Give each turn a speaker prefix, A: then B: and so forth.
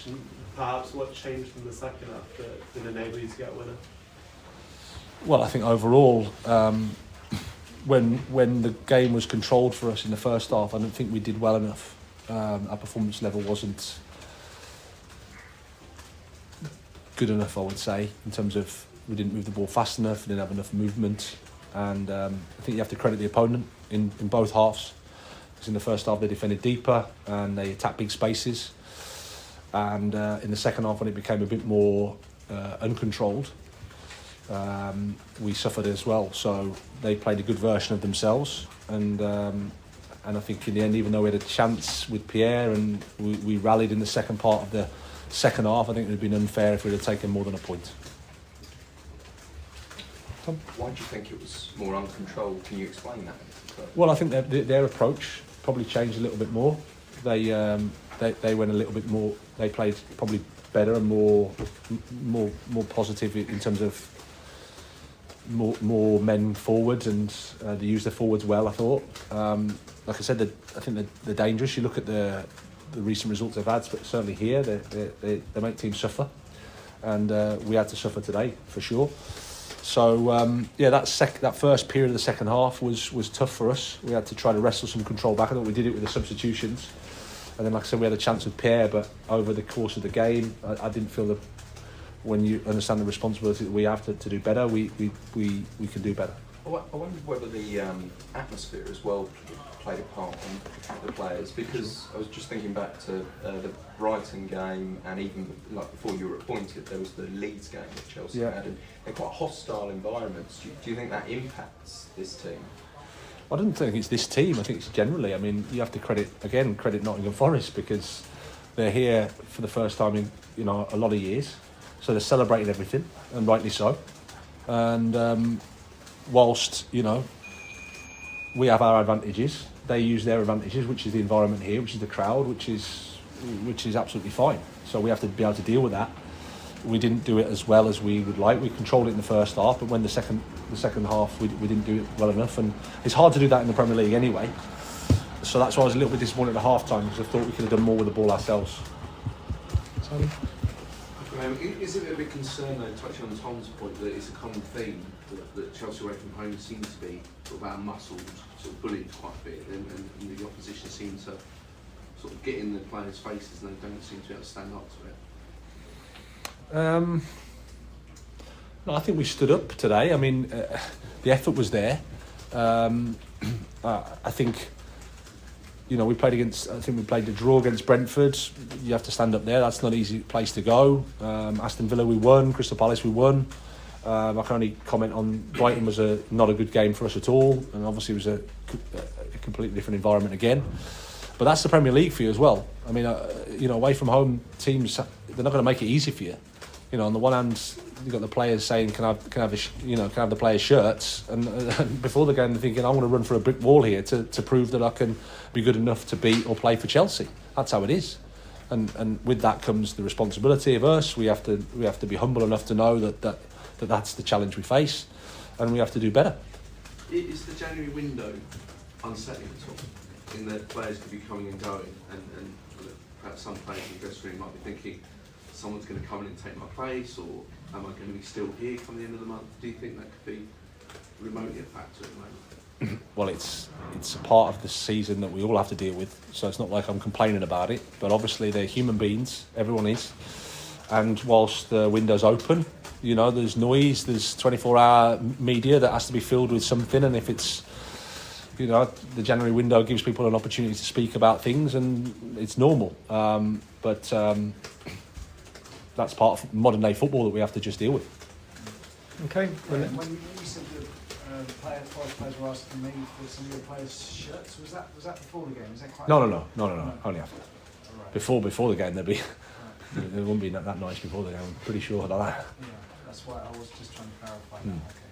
A: match, and perhaps what changed in the second half that did enable you to get a winner?
B: Well, I think overall, when the game was controlled for us in the first half, I don't think we did well enough. Our performance level wasn't good enough, I would say, in terms of we didn't move the ball fast enough, we didn't have enough movement, and I think you have to credit the opponent in both halves. Because in the first half they defended deeper and they attacked big spaces, and in the second half when it became a bit more uncontrolled, we suffered as well. So they played a good version of themselves, and I think in the end, even though we had a chance with Pierre and we rallied in the second part of the second half, I think it would have been unfair if we'd have taken more than a point. Tom?
C: Why do you think it was more uncontrolled? Can you explain that?
B: Well, I think their approach probably changed a little bit more. They went a little bit more. They played probably better and more positive in terms of more men forwards, and they used their forwards well, I thought. Like I said, I think they're dangerous. You look at the recent results they've had, but certainly here they make teams suffer, and we had to suffer today for sure. So that first period of the second half was tough for us. We had to try to wrestle some control back. I thought we did it with the substitutions, and then like I said, we had a chance with Pierre, but over the course of the game, I didn't feel that when you understand the responsibility that we have to do better, we can do better.
C: I wondered whether the atmosphere as well played a part on the players, because I was just thinking back to the Brighton game, and even like before you were appointed, there was the Leeds game that Chelsea had, and they're quite hostile environments. Do you think that impacts this team?
B: I don't think it's this team. I think it's generally. I mean, you have to credit Nottingham Forest, because they're here for the first time in a lot of years. So they're celebrating everything, and rightly so. And whilst we have our advantages, they use their advantages, which is the environment here, which is the crowd, which is absolutely fine. So we have to be able to deal with that. We didn't do it as well as we would like. We controlled it in the first half, but when the second half we didn't do it well enough, and it's hard to do that in the Premier League anyway. So that's why I was a little bit disappointed at half time, because I thought we could have done more with the ball ourselves. Sorry?
D: Is it a bit concerned, though, touching on Tom's point, that it's a common theme that Chelsea away from home seems to be sort of out-muscled, sort of bullied quite a bit, and the opposition seem to sort of get in the players' faces and they don't seem to be able to stand up to it?
B: No, I think we stood up today. I mean, the effort was there. I think we played the draw against Brentford. You have to stand up there. That's not an easy place to go. Aston Villa, we won. Crystal Palace, we won. I can only comment on Brighton was not a good game for us at all, and obviously it was a completely different environment again. But that's the Premier League for you as well. I mean, away from home teams, they're not going to make it easy for you. On the one hand, you've got the players saying, "Can I have the players' shirts?" And before the game, they're thinking, "I want to run for a brick wall here to prove that I can be good enough to beat or play for Chelsea." That's how it is, and with that comes the responsibility of us. We have to be humble enough to know that's the challenge we face, and we have to do better.
D: Is the January window unsettling at all? In that players could be coming and going, and perhaps some players in the dressing room might be thinking, someone's going to come in and take my place, or am I going to be still here come the end of the month? Do you think that could be remotely a factor at the moment?
B: Well, it's a part of the season that we all have to deal with, so it's not like I'm complaining about it, but obviously they're human beings, everyone is, and whilst the window's open, there's noise, there's 24-hour media that has to be filled with something, and if it's the January window gives people an opportunity to speak about things, and it's normal, but that's part of modern day football that we have to just deal with.
E: Okay. When you said that the Forest players were asking me for some of your players' shirts, was that before the game? Is that quite?
B: No. Only after. Right. Before the game, there'd be.
E: Right.
B: It wouldn't be that nice before the game. I'm pretty sure of that.
E: Yeah, that's why I was just trying to clarify that. Okay.